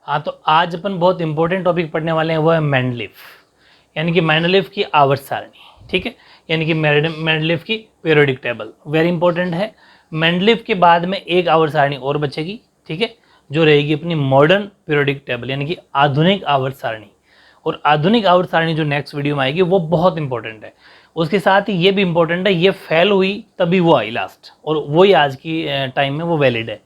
हाँ, तो आज अपन बहुत इंपॉर्टेंट टॉपिक पढ़ने वाले हैं, वो है मेंडलीफ, यानी कि मेंडलीफ की आवर्त सारणी। ठीक है, यानी कि मेंडलीफ की पीरियोडिक टेबल वेरी इंपॉर्टेंट है। मेंडलीफ के बाद में एक आवर्त सारणी और बचेगी, ठीक है, जो रहेगी अपनी मॉडर्न पीरियोडिक टेबल, यानी कि आधुनिक आवर्त सारणी। और आधुनिक आवर्त सारणी जो नेक्स्ट वीडियो में आएगी वो बहुत इंपॉर्टेंट है। उसके साथ ही ये भी इंपॉर्टेंट है, ये फेल हुई तभी वो आई लास्ट, और वही आज की टाइम में वो वैलिड है।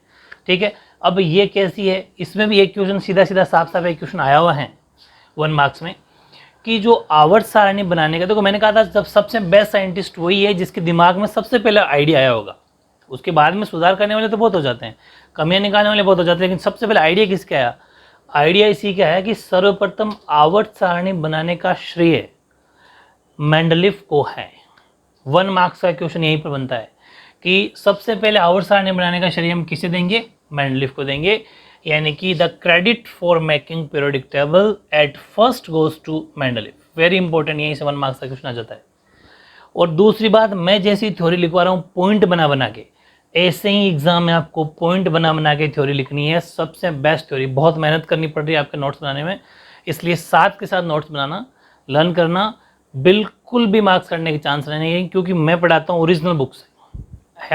ठीक है, अब ये कैसी है, इसमें भी एक क्वेश्चन सीधा सीधा साफ साफ एक क्वेश्चन आया हुआ है 1 मार्क्स में, कि जो आवर्त सारणी बनाने का, देखो मैंने कहा था जब सबसे बेस्ट साइंटिस्ट वही है जिसके दिमाग में सबसे पहले आइडिया आया होगा। उसके बाद में सुधार करने वाले तो बहुत हो जाते हैं, कमियां निकालने वाले बहुत हो जाते हैं, लेकिन सबसे पहले आइडिया किसका आया? आइडिया इसी का है कि सर्वप्रथम आवर्त सारणी बनाने का श्रेय मेंडलीफ को है। 1 मार्क्स का क्वेश्चन यहीं पर बनता है कि सबसे पहले आवर्त सारणी बनाने का श्रेय हम किसे देंगे? मेंडलीफ को देंगे, यानी कि the credit for making periodic table at first goes to Mendeleev. Very important, यहीं से 1 मार्क्स का क्वेश्चन आ जाता है। और दूसरी बात, मैं जैसी थ्योरी लिखवा रहा हूँ पॉइंट बना बना के, ऐसे ही एग्जाम में आपको पॉइंट बना बना के थ्योरी लिखनी है। सबसे बेस्ट थ्योरी, बहुत मेहनत करनी पड़ रही है आपके नोट्स बनाने में, इसलिए साथ के साथ नोट्स बनाना, लर्न करना, बिल्कुल भी मार्क्स करने के चांस नहीं है, क्योंकि मैं पढ़ाता हूँ ओरिजिनल बुक्स है,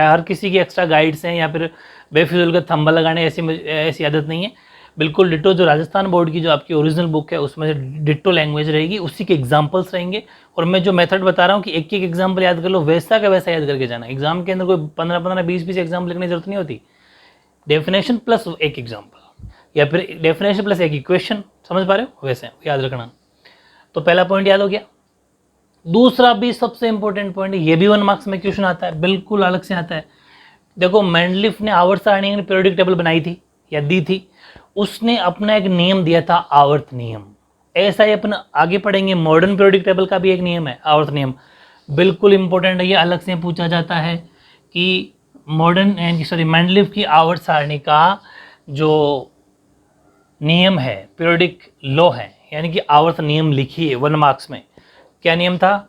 हर किसी की एक्स्ट्रा गाइड्स हैं या फिर बेफिजुल का थंबा लगाने ऐसी आदत नहीं है। बिल्कुल डिटो जो राजस्थान बोर्ड की जो आपकी ओरिजिनल बुक है उसमें से डिटो लैंग्वेज रहेगी, उसी के एग्जांपल्स रहेंगे। और मैं जो मेथड बता रहा हूँ कि एक एक एग्जांपल याद कर लो, वैसा का वैसा याद करके जाना। एग्जाम के अंदर कोई 15-15, 20-20 एग्जाम्पल लिखने की जरूरत नहीं होती। डेफिनेशन प्लस एक एग्जाम्पल, या फिर डेफिनेशन प्लस एक इक्वेशन, समझ पा रहे हो? वैसे याद रखना। तो पहला पॉइंट याद हो गया। दूसरा भी सबसे इंपॉर्टेंट पॉइंट है, ये भी 1 मार्क्स में क्वेश्चन आता है, बिल्कुल अलग से आता है। देखो मेंडलीफ ने आवर्त सारणी की पीरियोडिक टेबल बनाई थी या दी थी, उसने अपना एक नियम दिया था, आवर्त नियम। ऐसा ही अपन आगे पढ़ेंगे, मॉडर्न पीरियोडिक टेबल का भी एक नियम है, आवर्त नियम, बिल्कुल इंपॉर्टेंट है। ये अलग से पूछा जाता है कि मेंडलीफ की आवर्त सारणी का जो नियम है, पीरियोडिक लॉ है, यानी कि आवर्त नियम लिखिए 1 मार्क्स में। क्या नियम था?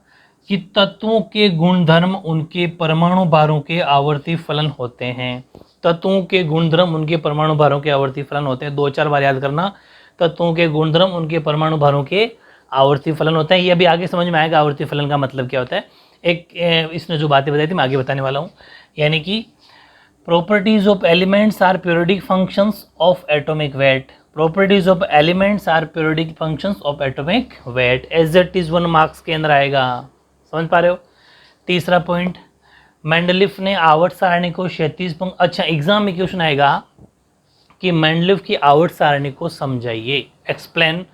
कि तत्वों के गुणधर्म उनके परमाणु भारों के आवर्ती फलन होते हैं। तत्वों के गुणधर्म उनके परमाणु भारों के आवर्ती फलन होते हैं। 2-4 बार याद करना, तत्वों के गुणधर्म उनके परमाणु भारों के आवर्ती फलन होते हैं। ये अभी आगे समझ में आएगा आवर्ती फलन का मतलब क्या होता है। एक इसने जो बातें बताई थी मैं आगे बताने वाला हूँ, यानी कि properties of elements are periodic functions of atomic weight. Properties of elements are periodic functions of atomic weight, as it is 1 marks के अंदर आएगा, समझ पा रहे हो? तीसरा पॉइंट, मेंडलीफ ने आवर्त सारणी को क्षैतिज पंक्ति, अच्छा एग्जाम में क्वेश्चन आएगा कि मेंडलीफ की आवर्त सारणी को समझाइए, एक्सप्लेन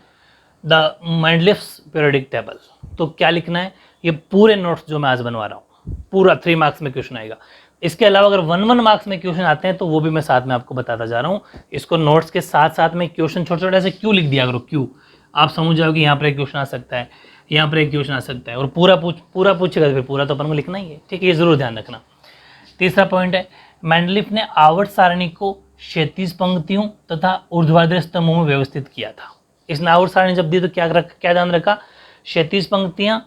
द मेंडलीफ्स पीरियोडिक टेबल। तो क्या लिखना है? ये पूरे नोट्स जो मैं आज बनवा रहा हूँ, पूरा 3 मार्क्स में क्वेश्चन आएगा। इसके अलावा अगर 1-1 मार्क्स में क्वेश्चन आते हैं तो वो भी मैं साथ में आपको बताता जा रहा हूँ। इसको नोट्स के साथ साथ में क्वेश्चन छोटे छोटे ऐसे क्यों लिख दिया करो, क्यों, आप समझ जाओ कि यहाँ पर एक क्वेश्चन आ सकता है, यहाँ पर एक क्वेश्चन आ सकता है, और पूरा पूछेगा तो फिर पूरा तो अपन को लिखना ही है। ठीक है, ये जरूर ध्यान रखना। तीसरा पॉइंट है, मेंडलीफ ने आवर्त सारणी को क्षैतिज पंक्तियों तथा ऊर्ध्वाधर स्तंभों में व्यवस्थित किया था। इसने आवर्त सारणी जब दी तो क्या ध्यान रखा? क्षैतिज पंक्तियां,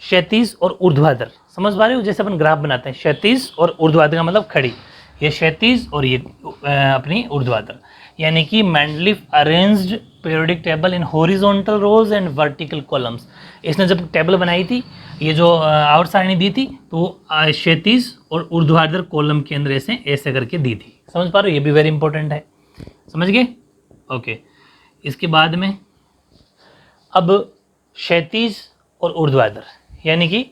क्षैतिज और ऊर्ध्वाधर, समझ पा रहे हो? जैसे अपन ग्राफ बनाते हैं, क्षैतिज और ऊर्ध्वाधर का मतलब खड़ी, ये क्षैतिज और ये अपनी ऊर्ध्वाधर, यानी कि Mendeleev arranged periodic table in horizontal rows and vertical columns. इसने जब टेबल बनाई थी, ये जो आवर्त सारणी दी थी, तो क्षैतिज और ऊर्ध्वाधर कॉलम के अंदर ऐसे करके दी थी, समझ पा रहे हो? ये भी वेरी इंपॉर्टेंट है, समझ गए? ओके, इसके बाद में अब क्षैतिज और ऊर्ध्वाधर, यानी कि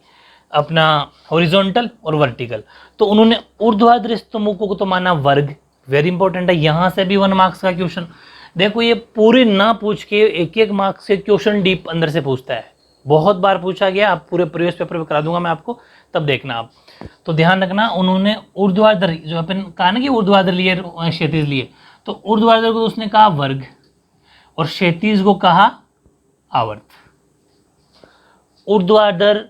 अपना हॉरिजॉन्टल और वर्टिकल, तो उन्होंने ऊर्ध्वाधर स्तंभों को तो माना वर्ग, वेरी इंपॉर्टेंट है। यहाँ से भी 1 मार्क्स का क्वेश्चन, देखो ये पूरे ना पूछ के एक मार्क्स के क्वेश्चन डीप अंदर से पूछता है, बहुत बार पूछा गया। आप पूरे प्रीवियस पेपर में करा दूंगा मैं आपको, तब देखना आप। तो ध्यान रखना, उन्होंने ऊर्ध्वाधर, जो अपन कहा ना कि ऊर्ध्वाधर लिए क्षैतिज लिए, तो ऊर्ध्वाधर को उसने कहा वर्ग और क्षैतिज को कहा आवर्त। ऊर्ध्वाधर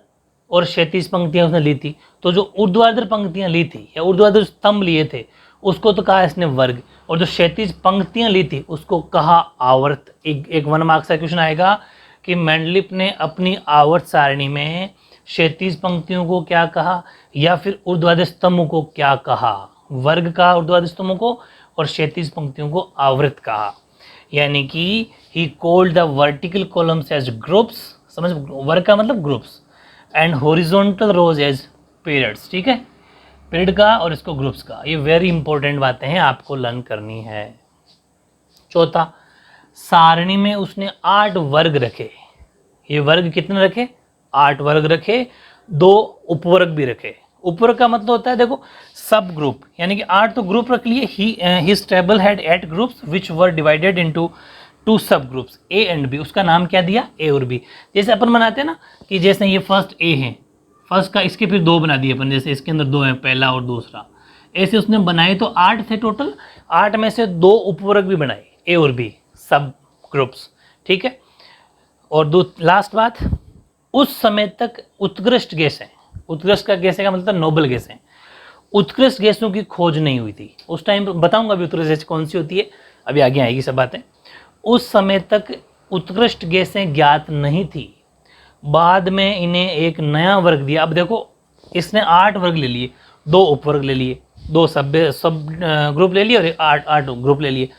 और क्षैतिज पंक्तियां उसने ली थी, तो जो ऊर्ध्वाधर पंक्तियां ली थी या ऊर्ध्वाधर स्तंभ लिए थे उसको तो कहा इसने वर्ग, और जो क्षैतिज पंक्तियां ली थी उसको कहा आवर्त। एक 1 मार्क्स का क्वेश्चन आएगा कि मेंडलीफ ने अपनी आवर्त सारणी में क्षैतिज पंक्तियों को क्या कहा या फिर ऊर्ध्वाधर स्तंभों को क्या कहा? वर्ग कहा ऊर्ध्वाधर स्तंभों को और क्षैतिज पंक्तियों को आवर्त कहा। यानी कि he called the vertical columns as groups, समझ, वर्ग का मतलब groups, and horizontal rows as periods, ठीक है, पीरियड का और इसको ग्रुप्स का। ये वेरी इंपॉर्टेंट बातें हैं, आपको लर्न करनी है। चौथा, सारणी में उसने 8 वर्ग रखे। ये वर्ग कितने रखे? 8 वर्ग रखे, 2 उपवर्ग भी रखे। उपवर्ग का मतलब होता है देखो सब ग्रुप, यानी कि 8 तो ग्रुप रख लिए। His table had 8 groups which were divided into 2 सब ग्रुप्स ए एंड बी। उसका नाम क्या दिया? ए और बी। जैसे अपन बनाते हैं ना कि जैसे ये फर्स्ट ए है, फर्स्ट का इसके फिर 2 बना दिए अपन, जैसे इसके अंदर 2 है, पहला और दूसरा, ऐसे उसने बनाए तो 8 थे टोटल। 8 में से 2 उपवर्ग भी बनाए, ए और बी, सब ग्रुप्स, ठीक है। और लास्ट बात, उस समय तक उत्कृष्ट गैसें, उत्कृष्ट का गैसें का मतलब नोबल गैसें, उत्कृष्ट गैसों की खोज नहीं हुई थी उस टाइम। बताऊंगा अभी उत्कृष्ट गैस कौन सी होती है, अभी आगे आएगी सब बातें। उस समय तक उत्कृष्ट गैसें ज्ञात नहीं थी। बाद में इन्हें एक नया वर्ग दिया। अब देखो इसने 8 वर्ग ले लिए, 2 उपवर्ग ले लिए, 2 सब ग्रुप ले लिए और 8 ग्रुप ले लिए।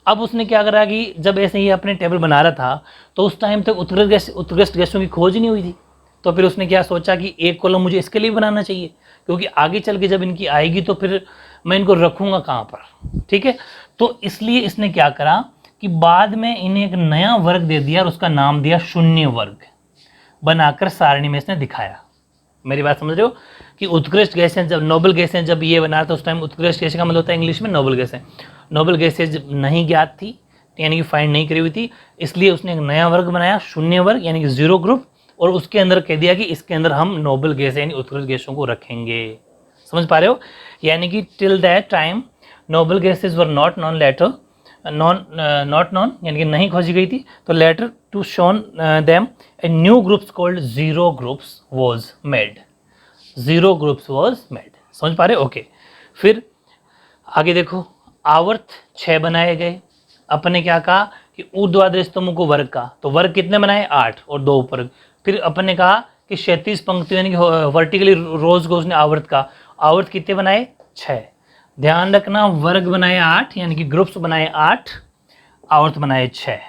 अब उसने क्या करा कि जब ऐसे ही अपने टेबल बना रहा था तो उस टाइम तक उत्कृष्ट गैसों की खोज नहीं हुई थी। तो फिर उसने क्या सोचा कि एक कॉलम मुझे इसके लिए बनाना चाहिए, क्योंकि आगे चल के जब इनकी आएगी तो फिर मैं इनको रखूँगा कहाँ पर, ठीक है। तो इसलिए इसने क्या करा कि बाद में इन्हें एक नया वर्ग दे दिया और उसका नाम दिया शून्य वर्ग, बनाकर सारणी में इसने दिखाया। मेरी बात समझ रहे हो कि उत्कृष्ट गैसें, जब नोबल गैसें जब ये बना था उस टाइम, उत्कृष्ट गैसें का मतलब होता है इंग्लिश में नोबल गैसें। नोबल गैसें नहीं ज्ञात थी, यानी कि फाइंड नहीं करी हुई थी, इसलिए उसने एक नया वर्ग बनाया, शून्य वर्ग, यानी कि 0 ग्रुप, और उसके अंदर कह दिया कि इसके अंदर हम नोबल गैसें यानी उत्कृष्ट गैसों को रखेंगे। समझ पा रहे हो? यानी कि till that time noble gases were not known, later not known यानी कि नहीं खोजी गई थी। तो later to shown them a new groups called 0 groups was made. 0 groups was made. समझ पा रहे हो? ओके। फिर आगे देखो, आवर्त 6 बनाए गए। अपन ने क्या कहा कि ऊर्ध्वाधर स्तंभों को वर्ग का, तो वर्ग कितने बनाए? 8 और 2 उपवर्ग। फिर अपन ने कहा कि क्षैतिज पंक्तियों यानी कि वर्टिकली रोज को उसने आवर्त का, आवर्त कितने बनाए? 6। ध्यान रखना, वर्ग बनाए 8 यानी कि ग्रुप्स बनाए 8, आवर्त बनाए 6।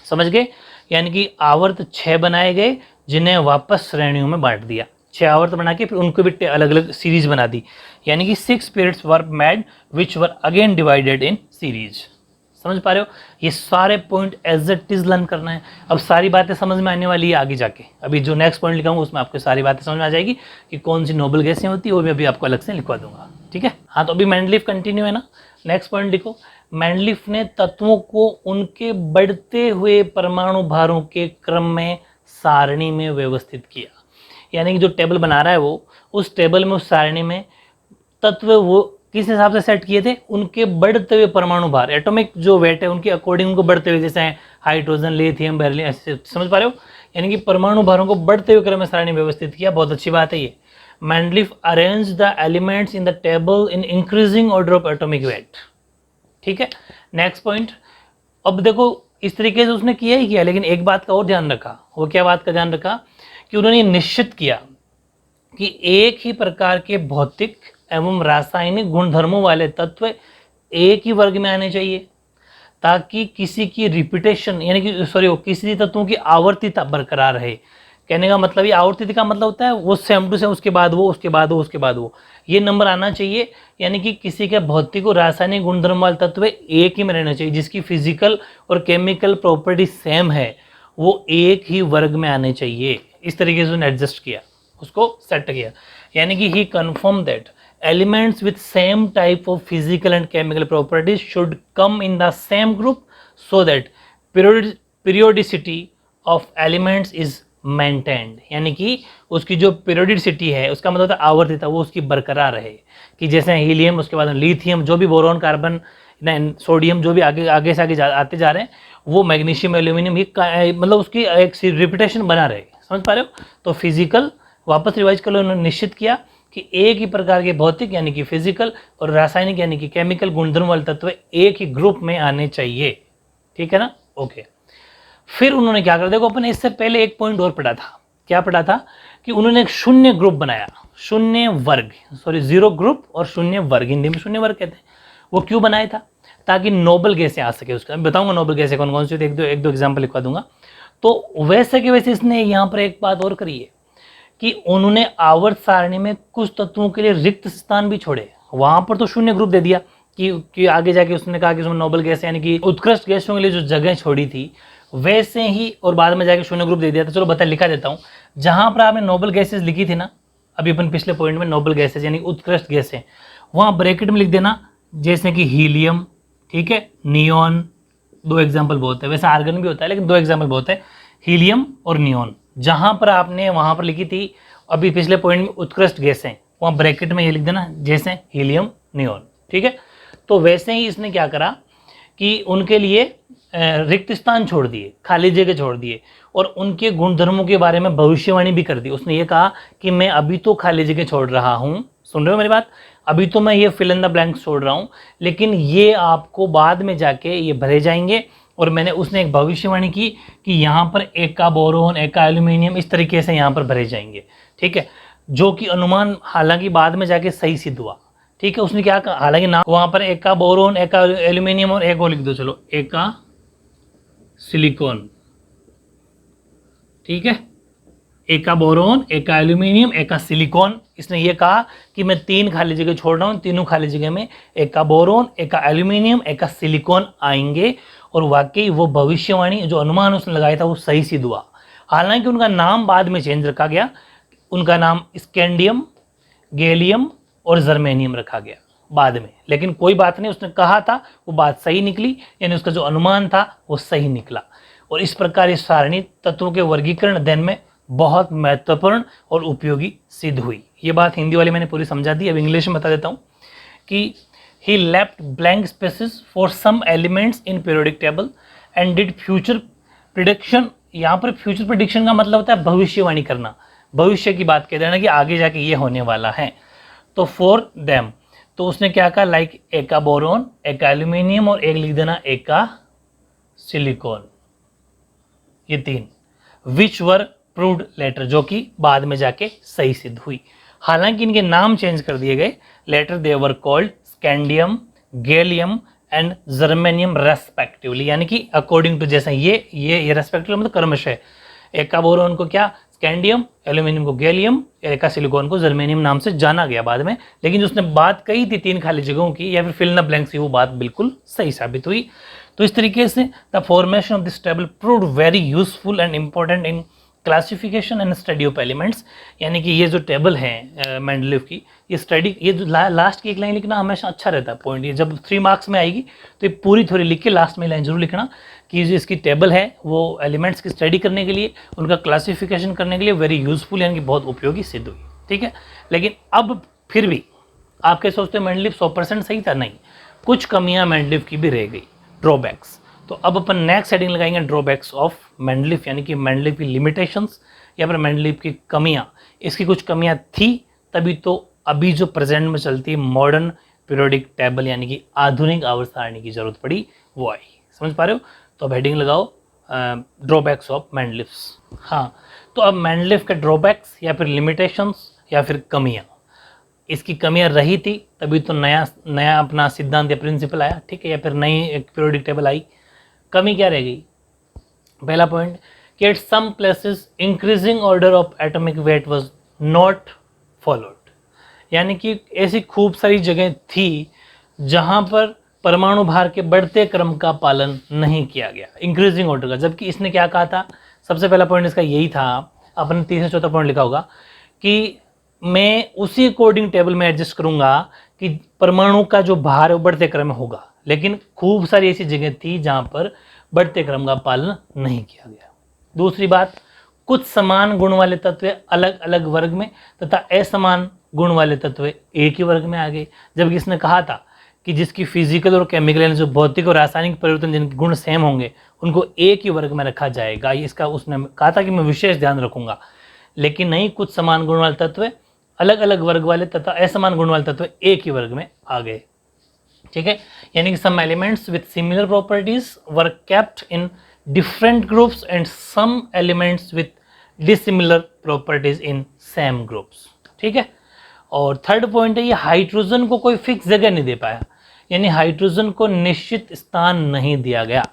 समझ गए? यानी कि आवर्त 6 बनाए गए जिन्हें वापस श्रेणियों में बांट दिया। 6 आवर्त बना के फिर उनको भी अलग अलग सीरीज बना दी, यानी कि 6 periods were made which were again divided in series. समझ पा रहे हो? ये सारे point as it is learn करना है। अब सारी बातें समझ में आने वाली है आगे जाके। अभी जो नेक्स्ट पॉइंट लिखाऊंगा उसमें आपको सारी बातें समझ में आ जाएगी कि कौन सी नोबल गैसें होती है, वो मैं अभी आपको अलग से लिखवा दूंगा, ठीक है। हाँ, तो अभी मेंडलीफ कंटिन्यू है ना। नेक्स्ट पॉइंट लिखो, मेंडलीफ ने तत्वों को उनके बढ़ते हुए परमाणु भारों के क्रम में सारणी में व्यवस्थित किया। यानी कि जो टेबल बना रहा है वो, उस टेबल में, उस सारणी में तत्व वो किस हिसाब से सेट किए थे? उनके बढ़ते हुए परमाणु भार, एटॉमिक जो वेट है उनके अकॉर्डिंग उनको बढ़ते हुए, जैसे हाइड्रोजन, लिथियम, बेरिलियम, ऐसे। समझ पा रहे हो? यानी कि परमाणु भारों को बढ़ते हुए क्रम में सारणी में व्यवस्थित किया। बहुत अच्छी बात है ये। Mendeleev arrange the elements in the table in increasing order of atomic wait, ठीक है। नेक्स्ट पॉइंट, अब देखो इस तरीके से उसने किया ही किया, लेकिन एक बात का और ध्यान रखा। वो क्या बात का ध्यान रखा? कि उन्होंने निश्चित किया कि एक ही प्रकार के भौतिक एवं रासायनिक गुणधर्मों वाले तत्व एक ही वर्ग में आने चाहिए, ताकि किसी की रिपीटेशन यानी कि किसी तत्वों की आवर्तिता बरकरार रहे। कहने का मतलब, ये आवर्तिता का मतलब होता है वो सेम टू सेम, उसके बाद वो, उसके बाद वो, उसके बाद वो, ये नंबर आना चाहिए। यानी कि किसी के भौतिक और रासायनिक गुणधर्म वाले तत्व एक ही में रहना चाहिए, जिसकी फिजिकल और केमिकल प्रॉपर्टी सेम है, वो एक ही वर्ग में आने चाहिए। इस तरीके से उसने एडजस्ट किया, उसको सेट किया। यानी कि ही confirm that elements with same type of physical and chemical properties should come in the same group so that periodicity of elements is maintained। यानी कि उसकी जो periodicity है, उसका मतलब होता है आवर्तिता, वो उसकी बरकरार रहे। कि जैसे हीलियम, उसके बाद लिथियम, जो भी बोरॉन, कार्बन, सोडियम, जो भी आगे आगे से आगे आते जा रहे हैं, वो मैग्नीशियम, एल्यूमिनियम, ये मतलब उसकी एक रिपीटेशन बना रहे। समझ पा रहे हो? तो फिजिकल, वापस रिवाइज कर लो, उन्होंने निश्चित किया कि एक ही प्रकार के भौतिक यानी कि फिजिकल और रासायनिक यानी कि केमिकल गुणधर्म वाले तत्व एक ही ग्रुप में आने चाहिए, ठीक है ना। ओके। फिर उन्होंने क्या करा, देखो अपन इससे पहले एक पॉइंट और पढ़ा था। क्या पढ़ा था? कि उन्होंने एक शून्य ग्रुप बनाया, शून्य वर्ग, 0 ग्रुप और शून्य वर्ग, हिंदी में शून्य वर्ग कहते हैं। वो क्यों बनाया था? ताकि नोबल गैसें आ सके उसका। बताऊंगा नोबल गैसें कौन कौन सी, एक दो एग्जाम्पल लिखवा दूंगा। तो वैसे के वैसे इसने यहाँ पर एक बात और करी है कि उन्होंने आवर्त सारणी में कुछ तत्वों के लिए रिक्त स्थान भी छोड़े। वहां पर तो शून्य ग्रुप दे दिया कि आगे जाके उसने कहा कि उसमें नोबल गैस यानी कि उत्कृष्ट गैसों के लिए जो जगह छोड़ी थी वैसे ही, और बाद में जाके शून्य ग्रुप दे दिया। तो चलो बता लिखा देता हूँ, जहां पर आपने नोबल गैसेज लिखी थी ना अभी अपन पिछले पॉइंट में, नोबल गैसेज यानी उत्कृष्ट गैसें, वहां ब्रैकेट में लिख देना जैसे कि हीलियम, ठीक है, नियॉन, दो एग्जाम्पल बहुत है, वैसे आर्गन भी होता है लेकिन दो एग्जाम्पल बहुत है, हीलियम और नियॉन। जहां पर आपने वहां पर लिखी थी अभी पिछले पॉइंट में उत्कृष्ट गैसें, वहां ब्रैकेट में ये लिख देना जैसे हीलियम नियॉन, ठीक है। तो वैसे ही इसने क्या करा कि उनके लिए रिक्त स्थान छोड़ दिए, खाली जगह छोड़ दिए, और उनके गुणधर्मों के बारे में भविष्यवाणी भी कर दी। उसने ये कहा कि मैं अभी तो खाली जगह छोड़ रहा हूं, सुन रहे हो मेरी बात, अभी तो मैं ये फिल इन द ब्लैंक्स छोड़ रहा हूं, लेकिन ये आपको बाद में जाके ये भरे जाएंगे। और मैंने उसने एक भविष्यवाणी की कि यहाँ पर एक का बोरोन, एक का एल्यूमिनियम, इस तरीके से यहाँ पर भरे जाएंगे, ठीक है, जो कि अनुमान हालांकि बाद में जाके सही सिद्ध हुआ, ठीक है। उसने क्या कहा, हालांकि ना वहां पर एक का बोरोन, एक का एल्यूमिनियम और एक और लिख दो, चलो एक का सिलिकॉन, ठीक है, एक का बोरोन, एक का एल्यूमिनियम, एक का सिलिकॉन। इसने ये कहा कि मैं 3 खाली जगह छोड़ रहा हूँ, तीनों खाली जगह में एक का बोरोन, एक का एल्यूमिनियम, एक का सिलिकॉन आएंगे। और वाकई वो भविष्यवाणी जो अनुमान उसने लगाया था वो सही सिद्ध हुआ। हालांकि उनका नाम बाद में चेंज रखा गया, उनका नाम स्कैंडियम, गैलियम और जर्मेनियम रखा गया बाद में, लेकिन कोई बात नहीं, उसने कहा था वो बात सही निकली, यानी उसका जो अनुमान था वो सही निकला। और इस प्रकार इस सारणी तत्वों के वर्गीकरण अध्ययन में बहुत महत्वपूर्ण और उपयोगी सिद्ध हुई। ये बात हिंदी वाली मैंने पूरी समझा दी, अब इंग्लिश में बता देता हूँ कि he left blank spaces for some elements in periodic table and did future prediction। यहाँ पर future prediction का मतलब होता है भविष्यवाणी करना, भविष्य की बात कह देना कि आगे जाके ये होने वाला है। तो for them, तो उसने क्या कहा, लाइक एक का बोरोन, एक का एल्यूमिनियम और एक लिख देना एक का सिलिकॉन, ये 3 विच वर प्रूव्ड लेटर, जो कि बाद में जाके सही सिद्ध हुई। हालांकि इनके नाम चेंज कर दिए गए, later they were called scandium, gallium and germanium respectively, यानी कि अकॉर्डिंग टू, जैसे ये रेस्पेक्टिवली मतलब क्रमशः, एक का बोरोन को क्या स्कैंडियम, एल्यूमिनियम को गैलियम, एक का सिलिकॉन को जर्मेनियम नाम से जाना गया बाद में। लेकिन उसने बात कही थी 3 खाली जगहों की या फिर फिल इन द ब्लैंक्स की, वो बात बिल्कुल सही साबित हुई। तो इस तरीके से the formation of this table proved very useful and important in classification and study of elements. यानी कि ये जो टेबल है मेंडलीव की, ये स्टडी, ये जो लास्ट की एक लाइन लिखना हमेशा अच्छा रहता है पॉइंट, ये जब 3 मार्क्स में आएगी तो ये पूरी थोड़ी लिख के लास्ट में लाइन जरूर लिखना कि जो इसकी टेबल है वो एलिमेंट्स की स्टडी करने के लिए, उनका क्लासिफिकेशन करने के लिए वेरी यूजफुल यानी कि बहुत उपयोगी सिद्ध हुई, ठीक है। लेकिन अब फिर भी आप क्या सोचते हो मेंडलीव 100% सही था? नहीं, कुछ कमियाँ मेंडलीव की भी रह गई, ड्रॉबैक्स। तो अब अपन नेक्स्ट हेडिंग लगाएंगे ड्रॉबैक्स ऑफ मेंडलीव, यानी कि मेंडलीव की लिमिटेशंस या फिर मेंडलीव की कमियाँ। इसकी कुछ कमियाँ थी तभी तो अभी जो प्रेजेंट में चलती है मॉडर्न पीरियोडिक टेबल यानी कि आधुनिक आवर्त सारणी की जरूरत पड़ी, वो आई। समझ पा रहे हो? तो अब हेडिंग लगाओ ड्रॉबैक्स ऑफ मेंडलीव्स। हाँ, तो अब मेंडलीव के ड्रॉबैक्स या फिर लिमिटेशंस या फिर कमियाँ, इसकी कमियां रही थी तभी तो नया अपना सिद्धांत या प्रिंसिपल आया, ठीक है, या फिर नई एक पीरियोडिक टेबल आई। कमी क्या रह गई? पहला पॉइंट कि at some places increasing order of atomic weight was not followed, यानी कि ऐसी खूब सारी जगह थी जहां पर परमाणु भार के बढ़ते क्रम का पालन नहीं किया गया, इंक्रीजिंग ऑर्डर का। जबकि इसने क्या कहा था, सबसे पहला पॉइंट इसका यही था, अपने 3 से 4 पॉइंट लिखा होगा कि मैं उसी अकॉर्डिंग टेबल में एडजस्ट करूंगा कि परमाणु का जो भार है वो बढ़ते क्रम में होगा। लेकिन खूब सारी ऐसी जगह थी जहां पर बढ़ते क्रम का पालन नहीं किया गया। दूसरी बात, कुछ समान गुण वाले तत्व अलग अलग वर्ग में तथा असमान गुण वाले तत्व एक ही वर्ग में आ गए। जबकि इसने कहा था कि जिसकी फिजिकल और केमिकल यानी जो भौतिक और रासायनिक परिवर्तन जिनके गुण सेम होंगे उनको एक ही वर्ग में रखा जाएगा। इसका उसने कहा था कि मैं विशेष ध्यान रखूंगा। लेकिन नहीं, कुछ समान गुण वाले तत्व अलग अलग वर्ग वाले तथा असमान गुण वाले तत्व एक ही वर्ग में आ गए, ठीक है। यानी कि some elements with similar properties were kept in different groups and some elements with dissimilar properties in same groups, ठीक है। और थर्ड पॉइंट है ये हाइड्रोजन को कोई फिक्स जगह नहीं दे पाया, यानी हाइड्रोजन को निश्चित स्थान नहीं दिया गया,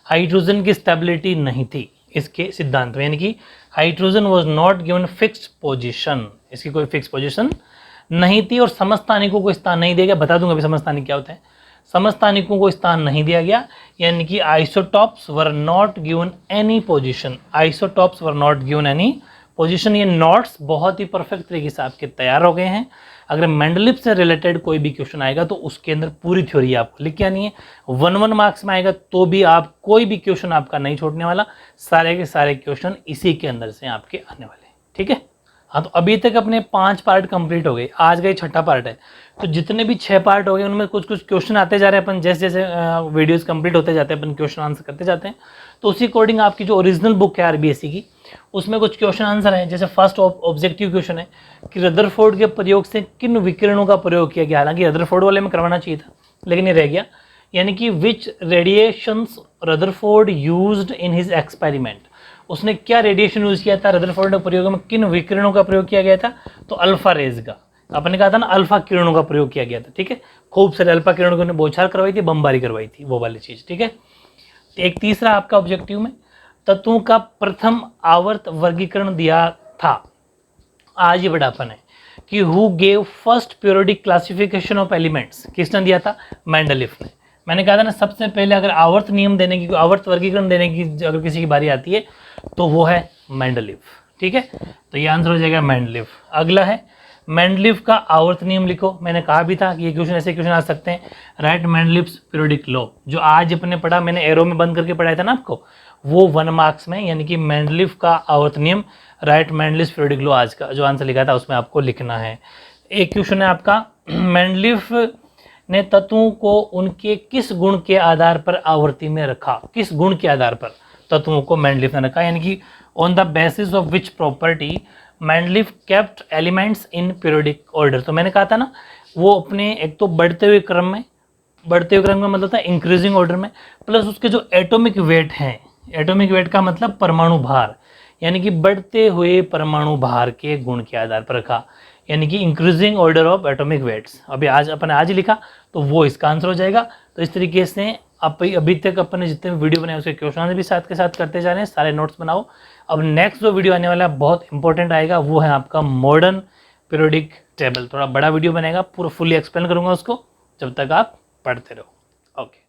हाइड्रोजन की स्टेबिलिटी नहीं थी इसके सिद्धांत में, यानी कि hydrogen was not given fixed position, इसकी कोई फिक्स पोजिशन नहीं थी। और समस्थानिकों को स्थान नहीं दिया गया, बता दूंगा अभी समस्थानिक क्या होता है। समस्थानिकों को स्थान नहीं दिया गया, यानी कि isotopes were not given any position, isotopes were not given any position. ये नोट्स बहुत ही परफेक्ट तरीके से आपके तैयार हो गए हैं। अगर मेंडलीफ से रिलेटेड कोई भी क्वेश्चन आएगा तो उसके अंदर पूरी थ्योरी आपको लिख के आनी है। 1 मार्क्स में आएगा तो भी आप कोई भी क्वेश्चन आपका नहीं छोड़ने वाला, सारे के सारे क्वेश्चन इसी के अंदर से आपके आने वाले, ठीक है। हाँ, तो अभी तक अपने 5 पार्ट कंप्लीट हो गए, आज का ये 6ठा पार्ट है। तो जितने भी 6 पार्ट हो गए उनमें कुछ कुछ क्वेश्चन आते जा रहे हैं, अपन जैसे जैसे वीडियोस कंप्लीट होते जाते हैं अपन क्वेश्चन आंसर करते जाते हैं। तो उसी अकॉर्डिंग आपकी जो ओरिजिनल बुक है आरबीएससी की, उसमें कुछ क्वेश्चन आंसर हैं। जैसे फर्स्ट ऑब्जेक्टिव क्वेश्चन है कि रदरफोर्ड के प्रयोग से किन विकिरणों का प्रयोग किया गया। हालांकि रदरफोर्ड वाले में करवाना चाहिए था लेकिन ये रह गया, यानी कि which radiations Rutherford used in his experiment, उसने क्या रेडिएशन यूज़ किया था रदरफोर्ड के प्रयोग में, किन विकिरणों का प्रयोग किया गया था, तो अल्फा रेज का, आपने कहा था ना अल्फा किरणों का प्रयोग किया गया था, ठीक है। खूब सारे अल्फा किरणों की बौछार करवाई थी, बमबारी करवाई थी, वो वाली चीज़, ठीक है। एक तीसरा आपका ऑब्जेक्टिव में तत्वों का प्रथम आवर्त वर्गीकरण दिया था। आज ये बड़ा अपन है कि who gave first periodic classification of elements, किसने दिया था, मेंडलीफ ने। मैंने कहा था ना सबसे पहले अगर आवर्त नियम देने की, आवर्त वर्गीकरण देने की अगर किसी की बारी आती है तो वो है मेंडलीफ, ठीक है। तो ये आंसर हो जाएगा मेंडलीफ। अगला है मेंडलीफ का आवर्त नियम लिखो। मैंने कहा भी था कि ये क्वेश्चन ऐसे क्वेश्चन आ सकते हैं। राइट मेंडलीफ्स पीरियोडिक लॉ, जो आज अपने पढ़ा, मैंने एरो में बंद करके पढ़ाया था ना आपको, वो 1 मार्क्स में, यानी कि मेंडलीफ का आवर्त नियम, राइट मेंडलीफ्स पीरियोडिक लॉ आज का जो आंसर लिखा था उसमें आपको लिखना है। एक क्वेश्चन है आपका, मेंडलीफ ने तत्वों को उनके किस गुण के आधार पर आवर्ती में रखा, किस गुण के आधार पर तत्वों को मेंडलीफ ने रखा, यानी कि on the basis of which property Mendeleev kept elements in periodic order. तो मैंने कहा था ना वो अपने एक तो बढ़ते हुए क्रम में, बढ़ते हुए क्रम का मतलब था इंक्रीजिंग ऑर्डर में, प्लस उसके जो एटॉमिक वेट हैं, एटॉमिक वेट का मतलब परमाणु भार, यानी कि बढ़ते हुए परमाणु भार के गुण के आधार पर रखा, यानी कि increasing order of atomic weights. अभी अपने आज ही लिखा तो वो इसका आंसर हो जाएगा। तो इस तरीके से अभी तक अपन ने जितने भी वीडियो बनाए उसके क्वेश्चन भी साथ के साथ करते जा रहे हैं, सारे नोट्स बनाओ। अब नेक्स्ट जो वीडियो आने वाला है बहुत इंपॉर्टेंट आएगा, वो है आपका मॉडर्न पीरियोडिक टेबल। थोड़ा बड़ा वीडियो बनेगा, पूरा फुली एक्सप्लेन करूंगा उसको, जब तक आप पढ़ते रहो। ओके।